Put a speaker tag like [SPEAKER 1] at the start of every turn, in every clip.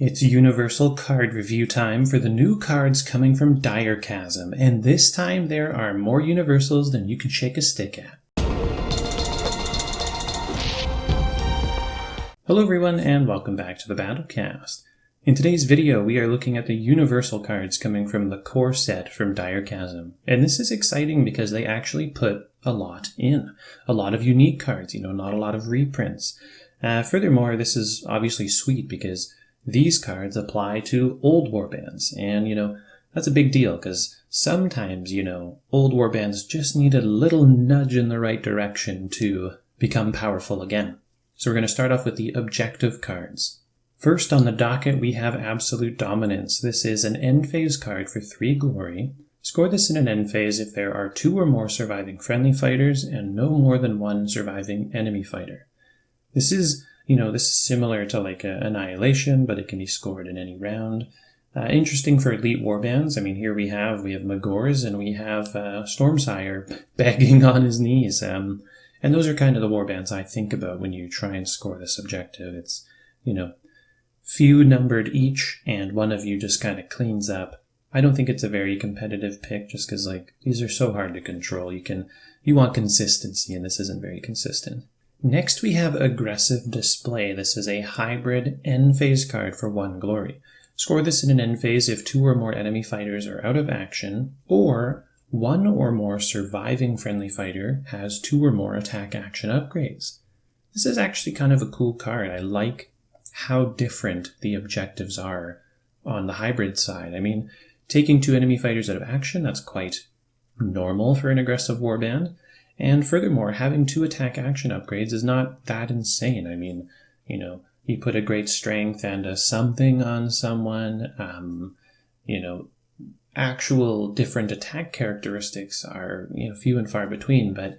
[SPEAKER 1] It's universal card review time for the new cards coming from Direchasm, and this time there are more universals than you can shake a stick at. Hello everyone and welcome back to the BattleCast. In today's video we are looking at the universal cards coming from the core set from Direchasm, and this is exciting because they actually put a lot in. A lot of unique cards, not a lot of reprints. Furthermore, this is obviously sweet because these cards apply to old warbands, and that's a big deal because sometimes, old warbands just need a little nudge in the right direction to become powerful again. So we're going to start off with the objective cards. First on the docket we have Absolute Dominance. This is an end phase card for 3 glory. Score this in an end phase if there are 2 or more surviving friendly fighters and no more than 1 surviving enemy fighter. This is similar to like Annihilation, but it can be scored in any round. Interesting for elite warbands. Here we have Magors and we have Stormsire begging on his knees. And those are kind of the warbands I think about when you try and score this objective. It's, few numbered each, and one of you just kind of cleans up. I don't think it's a very competitive pick just because these are so hard to control. You want consistency, and this isn't very consistent. Next we have Aggressive Display. This is a hybrid end phase card for 1 glory. Score this in an end phase if 2 or more enemy fighters are out of action, or 1 or more surviving friendly fighter has 2 or more attack action upgrades. This is actually kind of a cool card. I like how different the objectives are on the hybrid side. Taking 2 enemy fighters out of action, that's quite normal for an aggressive warband. And furthermore, having 2 attack action upgrades is not that insane. You put a great strength and a something on someone. Actual different attack characteristics are few and far between, but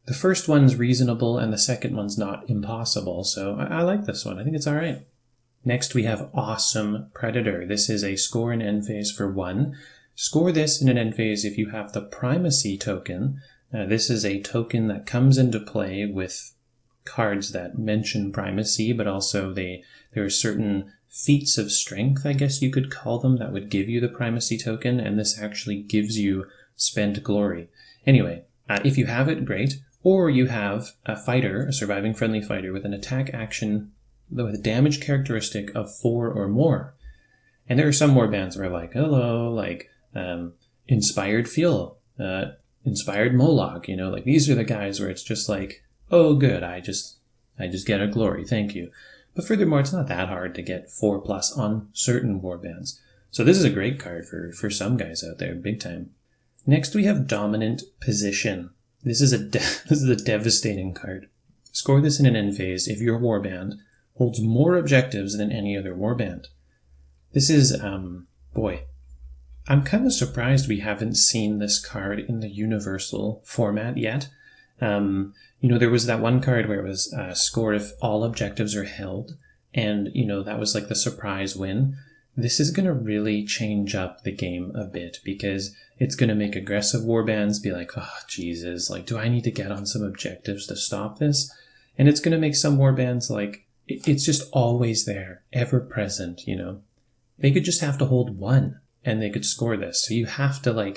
[SPEAKER 1] the first one's reasonable and the second one's not impossible, so I like this one. I think it's alright. Next we have Awesome Predator. This is a score in end phase for 1. Score this in an end phase if you have the Primacy token. This is a token that comes into play with cards that mention primacy, but also there are certain feats of strength, I guess you could call them, that would give you the primacy token, and this actually gives you spent glory. Anyway, if you have it, great. Or you have a fighter, a surviving friendly fighter, with an attack action with a damage characteristic of 4 or more. And there are some warbands where Inspired Fuel, Inspired Molag, these are the guys where it's just oh good, I just get a glory, thank you. But furthermore, it's not that hard to get 4+ on certain warbands. So this is a great card for some guys out there, big time. Next we have Dominant Position. This is a devastating card. Score this in an end phase if your warband holds more objectives than any other warband. This is, I'm kind of surprised we haven't seen this card in the universal format yet. There was that one card where it was score if all objectives are held, and, that was the surprise win. This is going to really change up the game a bit because it's going to make aggressive warbands be oh, Jesus, do I need to get on some objectives to stop this? And it's going to make some warbands it's just always there, ever present, They could just have to hold 1 and they could score this. So you have to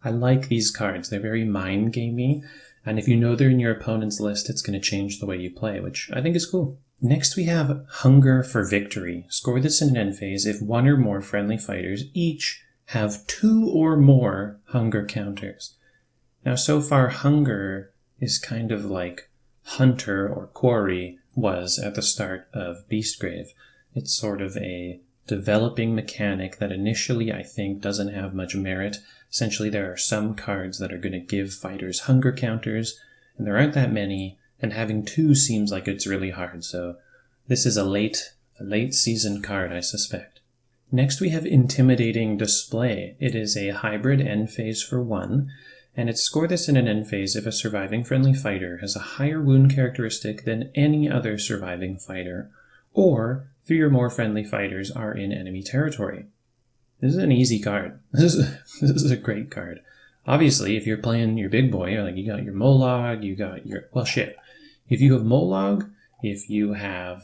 [SPEAKER 1] I like these cards. They're very mind gamey. And if you know they're in your opponent's list, it's going to change the way you play, which I think is cool. Next we have Hunger for Victory. Score this in an end phase if 1 or more friendly fighters each have 2 or more hunger counters. Now so far Hunger is kind of like Hunter or Quarry was at the start of Beastgrave. It's sort of a developing mechanic that initially I think doesn't have much merit. Essentially there are some cards that are going to give fighters hunger counters, and there aren't that many, and having 2 seems like it's really hard, so this is a late season card, I suspect. Next we have Intimidating Display. It is a hybrid end phase for 1, and it's score this in an end phase if a surviving friendly fighter has a higher wound characteristic than any other surviving fighter, or 3 or more friendly fighters are in enemy territory. This is an easy card. This is a great card. Obviously, if you're playing your big boy, you got your Molag, you got your... If you have Molag, if you have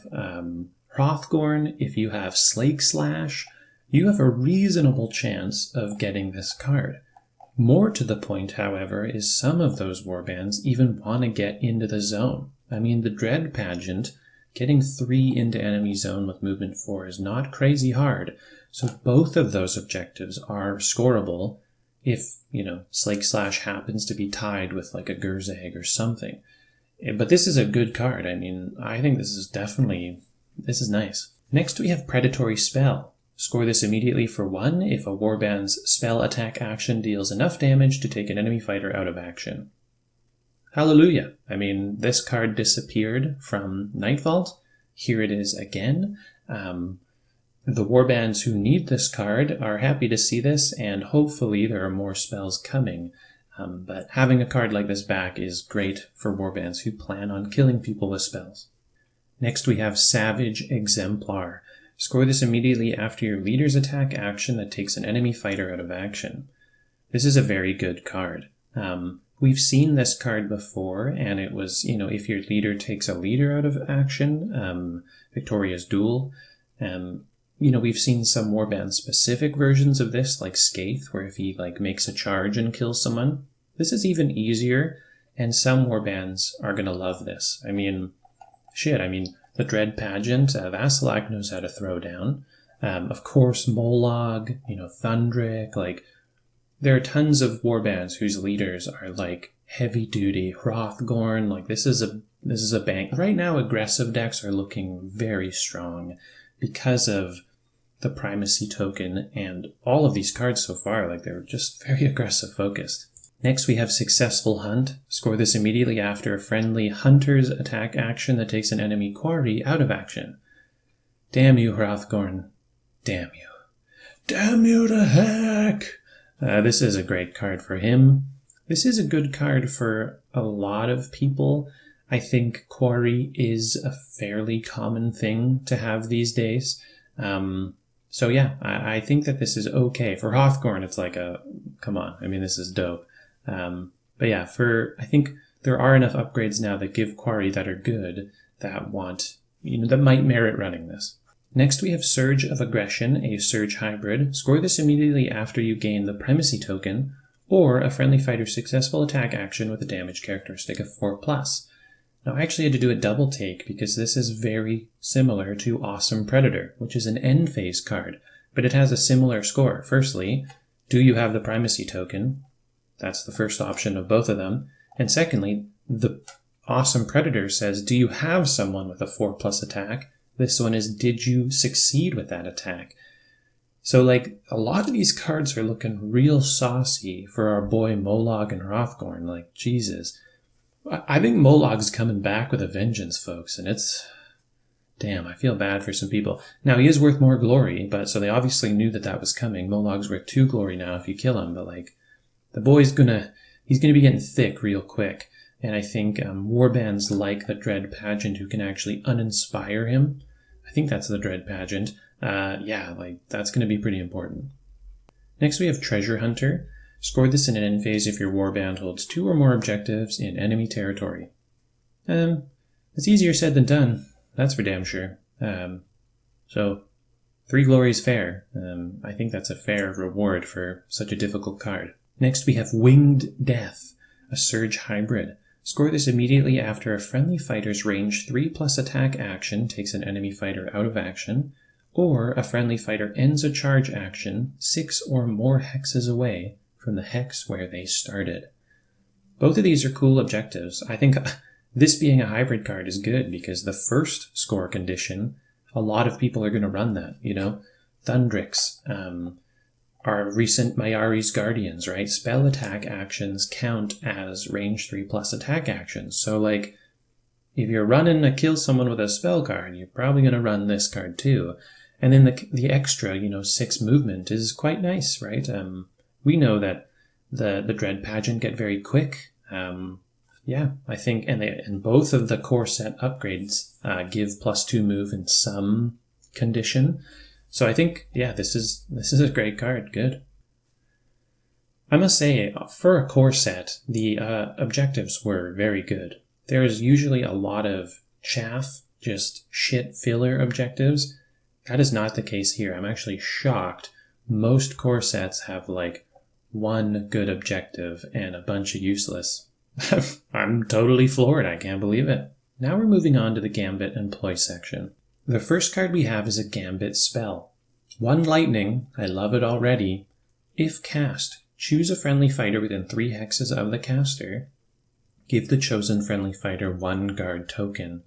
[SPEAKER 1] Hrothgorn, if you have Slake Slash, you have a reasonable chance of getting this card. More to the point, however, is some of those warbands even want to get into the zone. I mean, the Dread Pageant, getting 3 into enemy zone with movement 4 is not crazy hard, so both of those objectives are scoreable if, Slake Slash happens to be tied with like a Gurzag or something. But this is a good card. I mean, I think this is nice. Next we have Predatory Spell. Score this immediately for 1 if a warband's spell attack action deals enough damage to take an enemy fighter out of action. Hallelujah! I mean, this card disappeared from Nightvault. Here it is again. The warbands who need this card are happy to see this, and hopefully there are more spells coming. But having a card like this back is great for warbands who plan on killing people with spells. Next we have Savage Exemplar. Score this immediately after your leader's attack action that takes an enemy fighter out of action. This is a very good card. We've seen this card before, and it was, if your leader takes a leader out of action, Victoria's Duel. We've seen some warband-specific versions of this, like Scathe, where if he makes a charge and kills someone. This is even easier, and some warbands are going to love this. The Dread Pageant, Vasilak knows how to throw down. Of course, Molog, Thundrick, there are tons of warbands whose leaders are heavy duty. Hrothgorn, this is a bank. Right now, aggressive decks are looking very strong because of the primacy token and all of these cards so far. They're just very aggressive focused. Next, we have Successful Hunt. Score this immediately after a friendly hunter's attack action that takes an enemy quarry out of action. Damn you, Hrothgorn. Damn you. Damn you to heck! This is a great card for him. This is a good card for a lot of people. I think quarry is a fairly common thing to have these days. I think that this is okay. For Hrothgorn, it's come on. This is dope. I think there are enough upgrades now that give quarry that are good that that might merit running this. Next we have Surge of Aggression, a Surge hybrid. Score this immediately after you gain the Primacy token or a friendly fighter's successful attack action with a damage characteristic of 4+. Now I actually had to do a double take because this is very similar to Awesome Predator, which is an end phase card, but it has a similar score. Firstly, do you have the Primacy token? That's the first option of both of them. And secondly, the Awesome Predator says, do you have someone with a 4+ attack? This one is, did you succeed with that attack? So a lot of these cards are looking real saucy for our boy Molog and Hrothgorn. Jesus. I think Molog's coming back with a vengeance, folks, and damn, I feel bad for some people. Now, he is worth more glory, so they obviously knew that was coming. Molog's worth 2 glory now if you kill him, but the boy's he's gonna be getting thick real quick. And I think warbands like the Dread Pageant who can actually uninspire him, I think that's the Dread Pageant, that's gonna be pretty important. Next we have Treasure Hunter. Score this in an end phase if your warband holds 2 or more objectives in enemy territory. It's easier said than done, that's for damn sure. So 3 glory is fair. I think that's a fair reward for such a difficult card. Next we have Winged Death, a Surge hybrid. Score this immediately after a friendly fighter's range 3+ attack action takes an enemy fighter out of action, or a friendly fighter ends a charge action 6 or more hexes away from the hex where they started. Both of these are cool objectives. I think this being a hybrid card is good because the first score condition, a lot of people are going to run that, Thundrix, our recent Mayari's Guardians, right? Spell attack actions count as range 3+ attack actions. So if you're running a kill someone with a spell card, you're probably going to run this card too. And then the extra, 6 movement is quite nice, right? We know that the Dread Pageant get very quick. I think, and both of the core set upgrades give +2 move in some condition. So I think, this is a great card. Good. I must say, for a core set, the objectives were very good. There is usually a lot of chaff just shit filler objectives. That is not the case here. I'm actually shocked. Most core sets have like one good objective and a bunch of useless. I'm totally floored. I can't believe it. Now we're moving on to the Gambit and ploy section. The first card we have is a Gambit spell. 1 lightning, I love it already. If cast, choose a friendly fighter within 3 hexes of the caster. Give the chosen friendly fighter 1 guard token.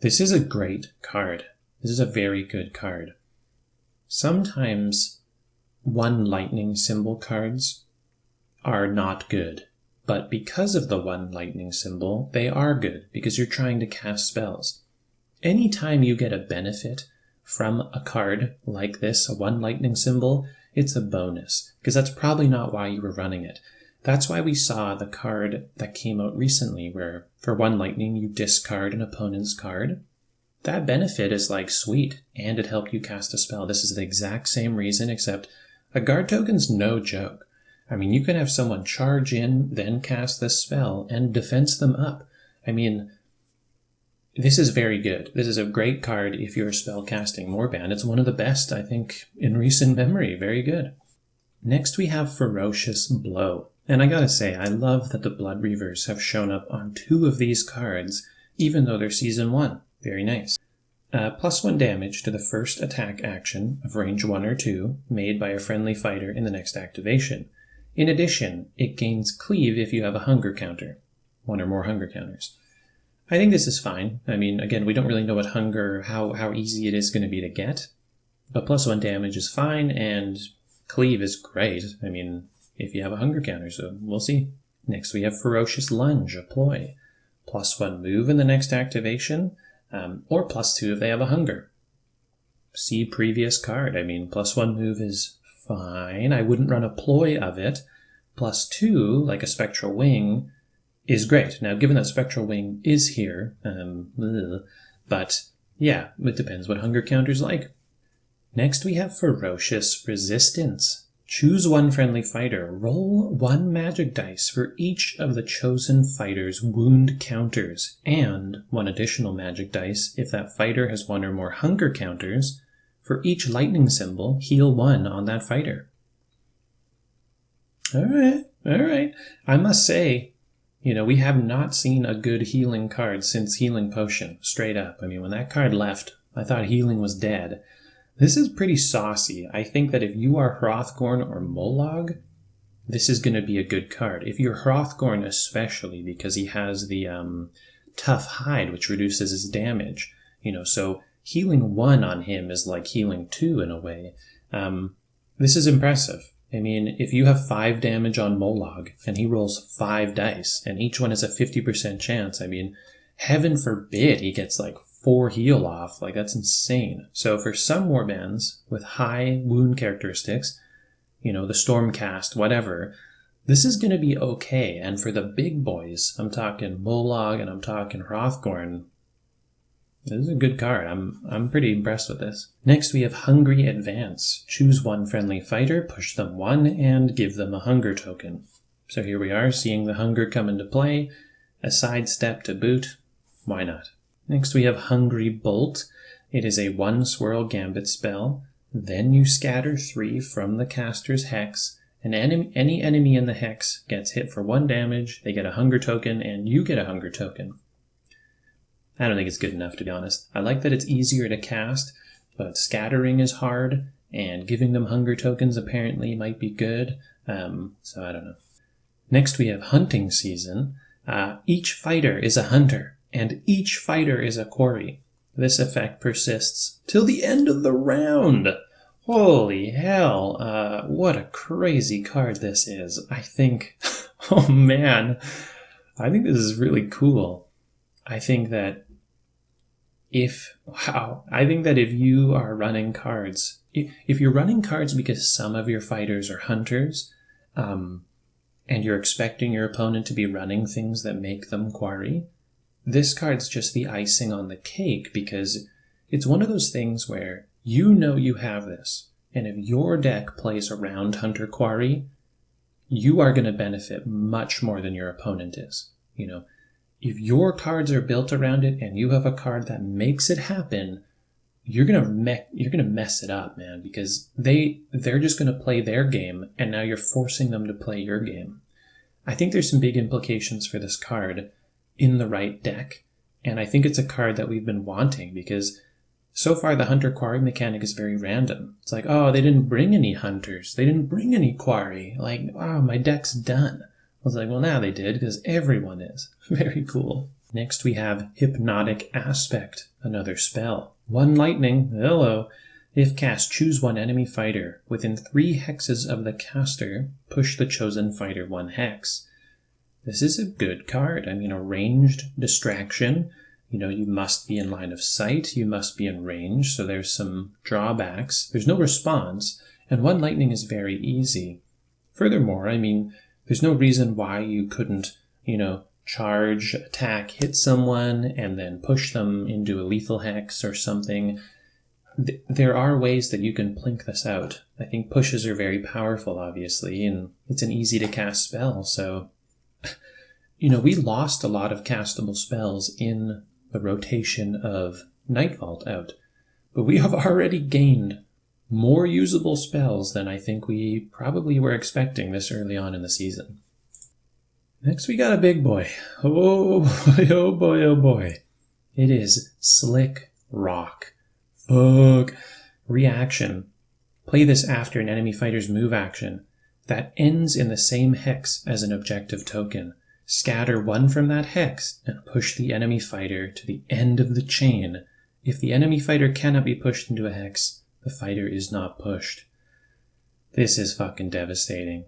[SPEAKER 1] This is a great card. This is a very good card. Sometimes 1 lightning symbol cards are not good, but because of the 1 lightning symbol, they are good because you're trying to cast spells. Anytime you get a benefit from a card like this, a 1 lightning symbol, it's a bonus, because that's probably not why you were running it. That's why we saw the card that came out recently where for 1 lightning you discard an opponent's card. That benefit is like sweet, and it helped you cast a spell. This is the exact same reason, except a guard token's no joke. I mean, you can have someone charge in, then cast this spell, and defense them up. I mean, this is very good. This is a great card if you're spellcasting Warband. It's one of the best, I think, in recent memory. Very good. Next we have Ferocious Blow. And I gotta say, I love that the Blood Reavers have shown up on 2 of these cards, even though they're Season 1. Very nice. +1 damage to the first attack action of range 1 or 2 made by a friendly fighter in the next activation. In addition, it gains Cleave if you have a hunger counter. 1 or more hunger counters. I think this is fine. I mean, again, we don't really know what hunger, how easy it is going to be to get. But +1 damage is fine, and Cleave is great. I mean, if you have a hunger counter, so we'll see. Next we have Ferocious Lunge, a ploy. +1 move in the next activation, or +2 if they have a hunger. See previous card. I mean, +1 move is fine. I wouldn't run a ploy of it. +2, like a Spectral Wing, is great. Now, given that Spectral Wing is here, but yeah, it depends what hunger counter's like. Next we have Ferocious Resistance. Choose 1 friendly fighter. Roll 1 magic dice for each of the chosen fighter's wound counters, and 1 additional magic dice if that fighter has 1 or more hunger counters. For each lightning symbol, heal 1 on that fighter. Alright. I must say, you know, we have not seen a good healing card since Healing Potion, straight up. I mean, when that card left, I thought healing was dead. This is pretty saucy. I think that if you are Hrothgorn or Mollog, this is going to be a good card. If you're Hrothgorn especially, because he has the Tough Hide, which reduces his damage. You know, so healing 1 on him is like healing 2 in a way. This is impressive. I mean, if you have 5 damage on Mollog, and he rolls 5 dice, and each one is a 50% chance, I mean, heaven forbid he gets like 4 heal off. Like, that's insane. So for some warbands with high wound characteristics, you know, the Stormcast, whatever, this is going to be okay. And for the big boys, I'm talking Mollog and I'm talking Hrothgorn, this is a good card. I'm pretty impressed with this. Next we have Hungry Advance. Choose 1 friendly fighter, push them 1, and give them a hunger token. So here we are, seeing the hunger come into play. A sidestep to boot. Why not? Next we have Hungry Bolt. It is a 1 swirl Gambit spell. Then you scatter 3 from the caster's hex. Any enemy in the hex gets hit for 1 damage, they get a hunger token, and you get a hunger token. I don't think it's good enough, to be honest. I like that it's easier to cast, but scattering is hard, and giving them hunger tokens apparently might be good, so I don't know. Next we have Hunting Season. Each fighter is a hunter, and each fighter is a quarry. This effect persists till the end of the round! Holy hell, what a crazy card this is. I think, oh man, I think this is really cool. I think that if you are running cards, if you're running cards because some of your fighters are hunters, and you're expecting your opponent to be running things that make them quarry, this card's just the icing on the cake, because it's one of those things where you know you have this, and if your deck plays around hunter quarry, you are going to benefit much more than your opponent is. You know, if your cards are built around it and you have a card that makes it happen, you're gonna mess it up, man, because they're just gonna play their game, and now you're forcing them to play your game. I think there's some big implications for this card in the right deck, and I think it's a card that we've been wanting, because so far the Hunter Quarry mechanic is very random. It's like, oh, they didn't bring any Hunters, they didn't bring any Quarry, like, wow, my deck's done. I was like, well, now they did, because everyone is. Very cool. Next we have Hypnotic Aspect, another spell. 1 lightning, hello. If cast, choose 1 enemy fighter. Within 3 hexes of the caster, push the chosen fighter 1 hex. This is a good card. I mean, a ranged distraction. You know, you must be in line of sight, you must be in range, so there's some drawbacks. There's no response, and 1 lightning is very easy. Furthermore, I mean, there's no reason why you couldn't, you know, charge, attack, hit someone, and then push them into a lethal hex or something. There are ways that you can plink this out. I think pushes are very powerful, obviously, and it's an easy to cast spell, so... You know, we lost a lot of castable spells in the rotation of Night Vault out, but we have already gained more usable spells than I think we probably were expecting this early on in the season. Next we got a big boy. Oh boy, oh boy, oh boy. It is Slick Rock. Fuck. Reaction. Play this after an enemy fighter's move action that ends in the same hex as an objective token. Scatter 1 from that hex and push the enemy fighter to the end of the chain. If the enemy fighter cannot be pushed into a hex, the fighter is not pushed. This is fucking devastating.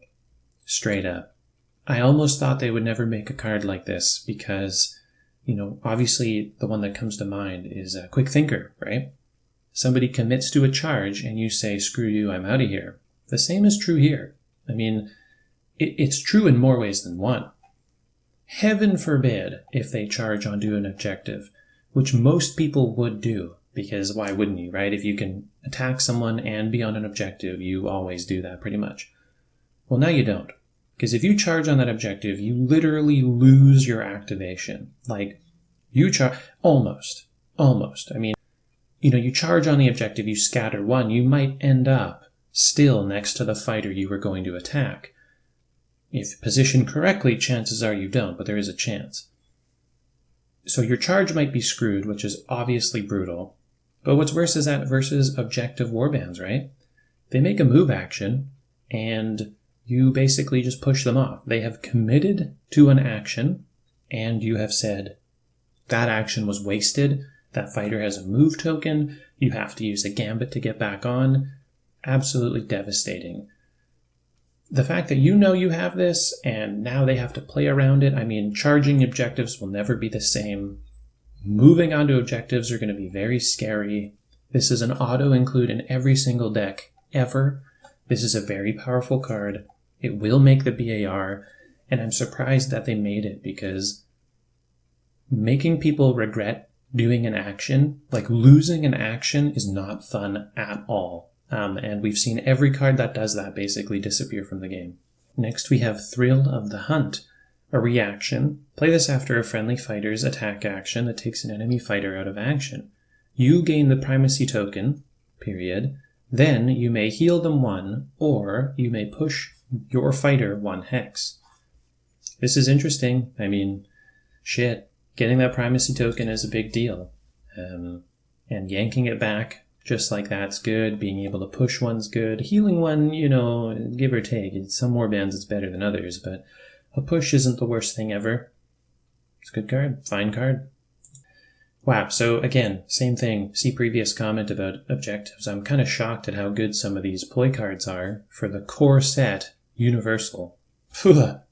[SPEAKER 1] Straight up. I almost thought they would never make a card like this because, you know, obviously the one that comes to mind is a Quick Thinker, right? Somebody commits to a charge and you say, screw you, I'm out of here. The same is true here. I mean, it's true in more ways than one. Heaven forbid if they charge onto an objective, which most people would do, because why wouldn't you, right? If you can attack someone and be on an objective, you always do that pretty much. Well, now you don't. Because if you charge on that objective, you literally lose your activation. Like, you charge... Almost. I mean, you know, you charge on the objective, you scatter 1, you might end up still next to the fighter you were going to attack. If positioned correctly, chances are you don't, but there is a chance. So your charge might be screwed, which is obviously brutal. But what's worse is that versus objective warbands, right? They make a move action, and you basically just push them off. They have committed to an action, and you have said, that action was wasted, that fighter has a move token, you have to use a Gambit to get back on. Absolutely devastating. The fact that you know you have this, and now they have to play around it, I mean, charging objectives will never be the same. Moving onto objectives are going to be very scary. This is an auto-include in every single deck, ever. This is a very powerful card. It will make the BAR, and I'm surprised that they made it, because making people regret doing an action, like losing an action, is not fun at all. And we've seen every card that does that basically disappear from the game. Next we have Thrill of the Hunt, a reaction. Play this after a friendly fighter's attack action that takes an enemy fighter out of action. You gain the primacy token, period. Then you may heal them 1, or you may push your fighter 1 hex. This is interesting. I mean, shit. Getting that primacy token is a big deal. And yanking it back just like that's good. Being able to push 1's good. Healing 1, you know, give or take. Some warbands it's better than others, but a push isn't the worst thing ever. It's a good card. Fine card. Wow, so again, same thing. See previous comment about objectives. I'm kind of shocked at how good some of these ploy cards are for the core set, universal.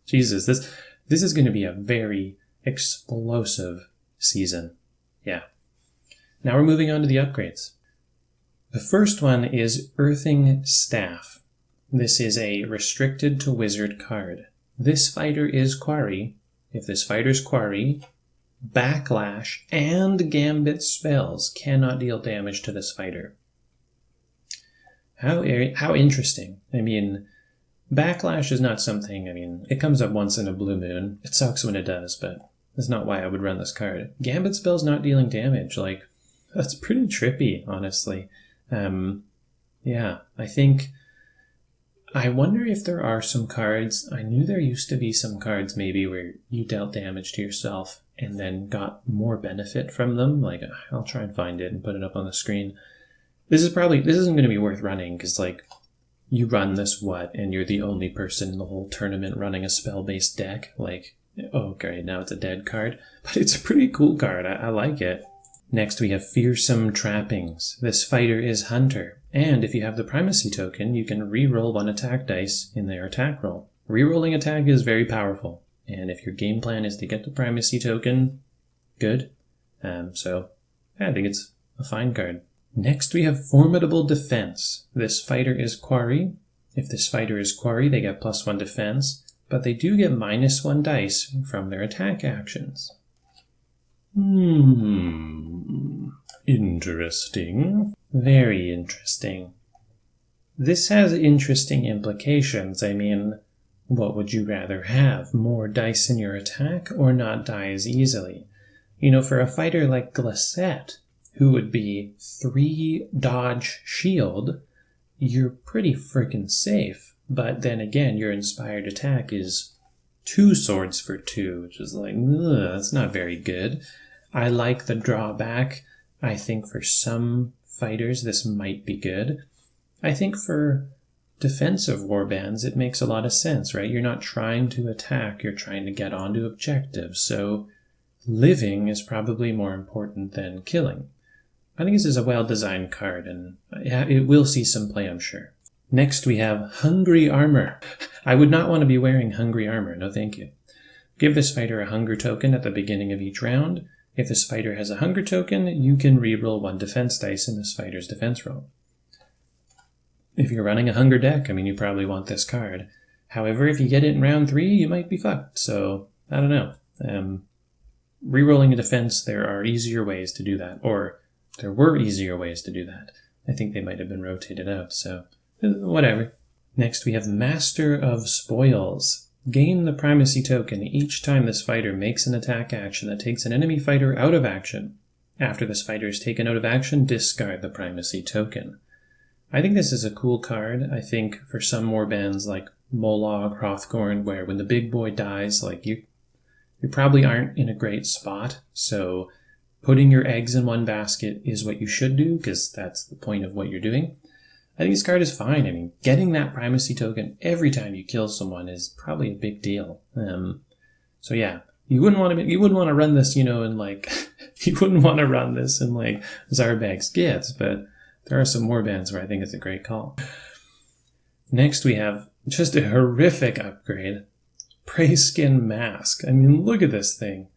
[SPEAKER 1] Jesus, this is going to be a very explosive season. Yeah. Now we're moving on to the upgrades. The first one is Earthing Staff. This is a restricted to wizard card. This fighter is Quarry. If this fighter's Quarry, Backlash and Gambit spells cannot deal damage to this fighter. How interesting. I mean, Backlash is not something, I mean, it comes up once in a blue moon. It sucks when it does, but That's not why I would run this card. Gambit spell's not dealing damage. Like, that's pretty trippy, honestly. Yeah, I wonder if there are some cards. I knew there used to be some cards maybe where you dealt damage to yourself and then got more benefit from them. Like, I'll try and find it and put it up on the screen. This isn't going to be worth running because, like, you run this and you're the only person in the whole tournament running a spell-based deck. Like, oh, great, now it's a dead card. But it's a pretty cool card. I like it. Next, we have Fearsome Trappings. This fighter is Hunter. And if you have the Primacy token, you can re-roll 1 attack dice in their attack roll. Re-rolling attack is very powerful. And if your game plan is to get the Primacy token, good. So, I think it's a fine card. Next, we have Formidable Defense. This fighter is Quarry. If this fighter is Quarry, they get +1 defense, but they do get -1 dice from their attack actions. Interesting. Very interesting. This has interesting implications. I mean, what would you rather have? More dice in your attack or not die as easily? You know, for a fighter like Glacette, who would be 3 dodge shield, you're pretty freaking safe. But then again, your inspired attack is 2 swords for 2, which is like, that's not very good. I like the drawback. I think for some fighters this might be good. I think for defensive warbands it makes a lot of sense, right? You're not trying to attack, you're trying to get onto objectives. So living is probably more important than killing. I think this is a well-designed card, and it will see some play, I'm sure. Next, we have Hungry Armor. I would not want to be wearing Hungry Armor, no thank you. Give this fighter a Hunger token at the beginning of each round. If this fighter has a Hunger token, you can reroll 1 defense dice in this fighter's defense roll. If you're running a Hunger deck, I mean, you probably want this card. However, if you get it in round 3, you might be fucked, so I don't know. Rerolling a defense, there are easier ways to do that, or there were easier ways to do that. I think they might have been rotated out, so whatever. Next, we have Master of Spoils. Gain the Primacy token each time this fighter makes an attack action that takes an enemy fighter out of action. After this fighter is taken out of action, discard the Primacy token. I think this is a cool card. I think for some warbands like Molag, Hrothgorn, where when the big boy dies, like you probably aren't in a great spot, so putting your eggs in one basket is what you should do, because that's the point of what you're doing. I think this card is fine. I mean, getting that Primacy token every time you kill someone is probably a big deal. So yeah, you wouldn't want to run this, you know, in like you wouldn't want to run this in like Zarbag's Gits, but there are some warbands where I think it's a great call. Next, we have just a horrific upgrade, Prey Skin Mask. I mean, look at this thing.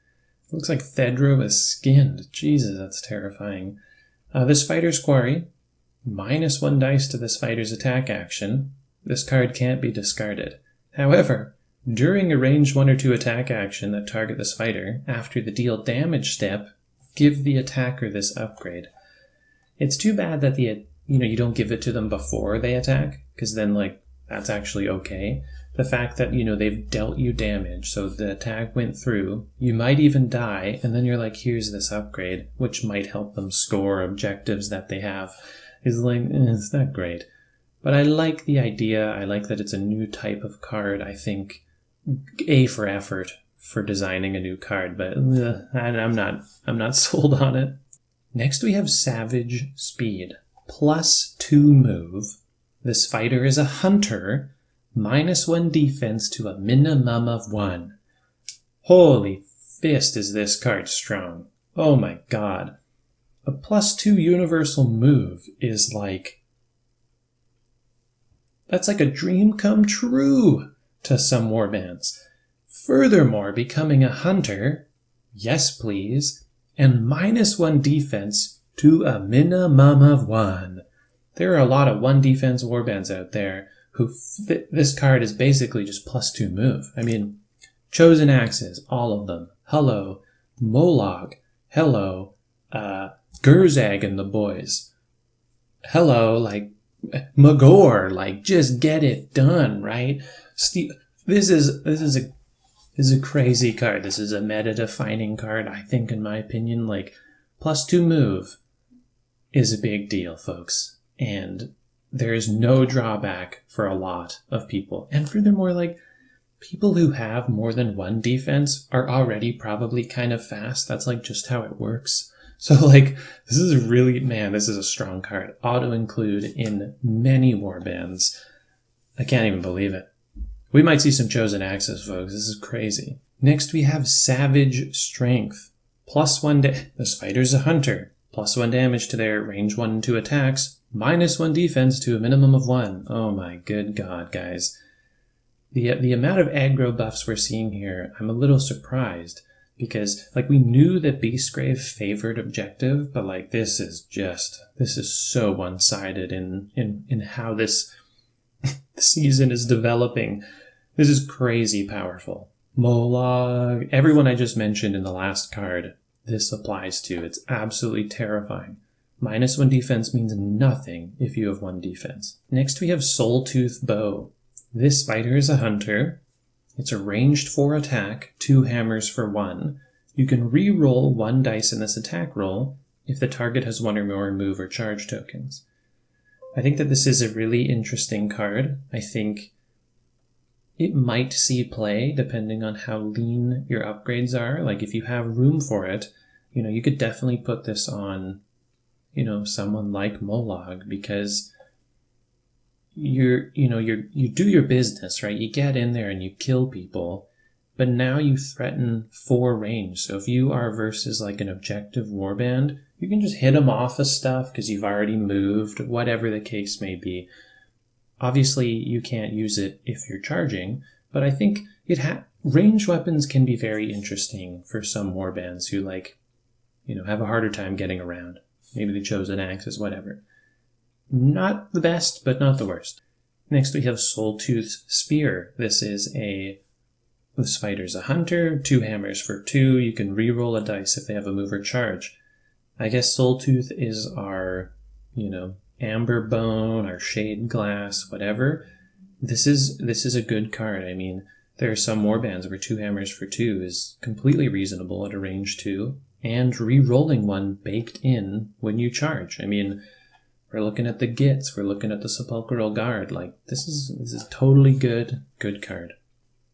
[SPEAKER 1] It looks like Thedro is skinned. Jesus, that's terrifying. This fighter's Quarry. -1 dice to this fighter's attack action. This card can't be discarded. However, during a ranged 1 or 2 attack action that target this fighter, after the deal damage step, give the attacker this upgrade. It's too bad that you don't give it to them before they attack, because then like that's actually okay. The fact that they've dealt you damage, so the attack went through, you might even die, and then you're like, here's this upgrade, which might help them score objectives that they have. Is like, it's not great. But I like the idea. I like that it's a new type of card. I think A for effort for designing a new card, but I'm not sold on it. Next we have Savage Speed. +2 move. This fighter is a hunter. -1 defense to a minimum of 1. Holy fist, is this card strong. Oh my god. A +2 universal move is like... that's like a dream come true to some warbands. Furthermore, becoming a hunter, yes please, and -1 defense to a minimum of 1. There are a lot of 1 defense warbands out there who this card is basically just +2 move. I mean, Chosen Axes, all of them. Hello. Molag. Hello. Gurzag and the boys. Hello, like, Magor, like, just get it done, right? Steve, this is a This is a crazy card. This is a meta-defining card, I think, in my opinion. Like, +2 move is a big deal, folks. And there is no drawback for a lot of people. And furthermore, like, people who have more than one defense are already probably kind of fast. That's like just how it works. So like, this is really, man, this is a strong card. Auto-include in many warbands. I can't even believe it. We might see some Chosen Axes, folks. This is crazy. Next, we have Savage Strength. +1 this fighter's a hunter. +1 damage to their range 1 and 2 attacks. -1 defense to a minimum of 1. Oh my good god, guys. The amount of aggro buffs we're seeing here, I'm a little surprised. Because, like, we knew that Beastgrave favored objective, but, like, this is so one-sided in how this season is developing. This is crazy powerful. Molag, everyone I just mentioned in the last card, this applies to. It's absolutely terrifying. -1 defense means nothing if you have 1 defense. Next we have Soultooth Bow. This fighter is a hunter. It's a ranged 4 attack, 2 hammers for 1. You can re-roll 1 dice in this attack roll if the target has 1 or more move or charge tokens. I think that this is a really interesting card. I think it might see play depending on how lean your upgrades are. Like if you have room for it, you could definitely put this on, someone like Molag, because you do your business, right? You get in there and you kill people, but now you threaten 4 range. So if you are versus like an objective warband, you can just hit them off of stuff because you've already moved, whatever the case may be. Obviously, you can't use it if you're charging, but I think range weapons can be very interesting for some warbands who have a harder time getting around. Maybe the Chosen Axes, whatever. Not the best, but not the worst. Next we have Soultooth Spear. This fighter's a hunter, 2 hammers for 2. You can re-roll a dice if they have a move or charge. I guess Soultooth is our, Amber Bone, our Shade Glass, whatever. This is a good card. I mean, there are some warbands where 2 hammers for 2 is completely reasonable at a range 2, and re-rolling 1 baked in when you charge. I mean, we're looking at the Gits, we're looking at the Sepulchral Guard. Like, this is totally good card.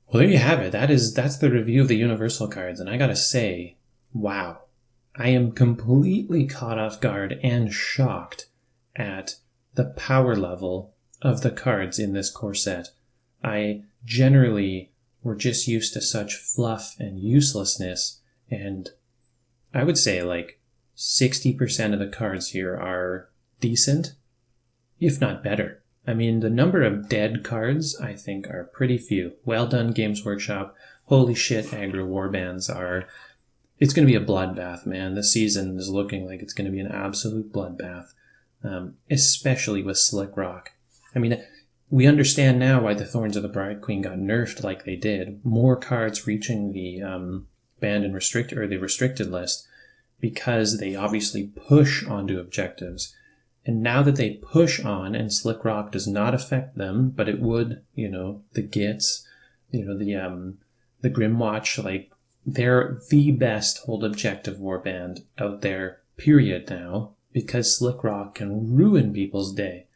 [SPEAKER 1] Well, there you have it. That's the review of the Universal cards, and I gotta say, wow. I am completely caught off guard and shocked at the power level of the cards in this core set. I generally were just used to such fluff and uselessness, and I would say like 60% of the cards here are decent, if not better. I mean, the number of dead cards, I think, are pretty few. Well done, Games Workshop. Holy shit, aggro warbands are... It's going to be a bloodbath, man. This season is looking like it's going to be an absolute bloodbath, especially with Slick Rock. I mean, we understand now why the Thorns of the Bride Queen got nerfed like they did. More cards reaching the banned and restricted, or the restricted list, because they obviously push onto objectives. And now that they push on and Slick Rock does not affect them, but it would, the Gits, the Grimwatch, like, they're the best hold objective warband out there, period, now, because Slick Rock can ruin people's day.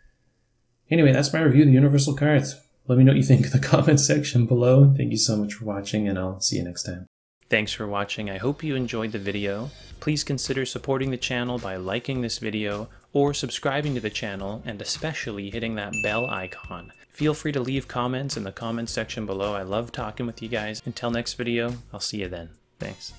[SPEAKER 1] Anyway, that's my review of the Universal cards. Let me know what you think in the comments section below. Thank you so much for watching, and I'll see you next time. Thanks for watching. I hope you enjoyed the video. Please consider supporting the channel by liking this video or subscribing to the channel, and especially hitting that bell icon. Feel free to leave comments in the comments section below. I love talking with you guys. Until next video, I'll see you then. Thanks.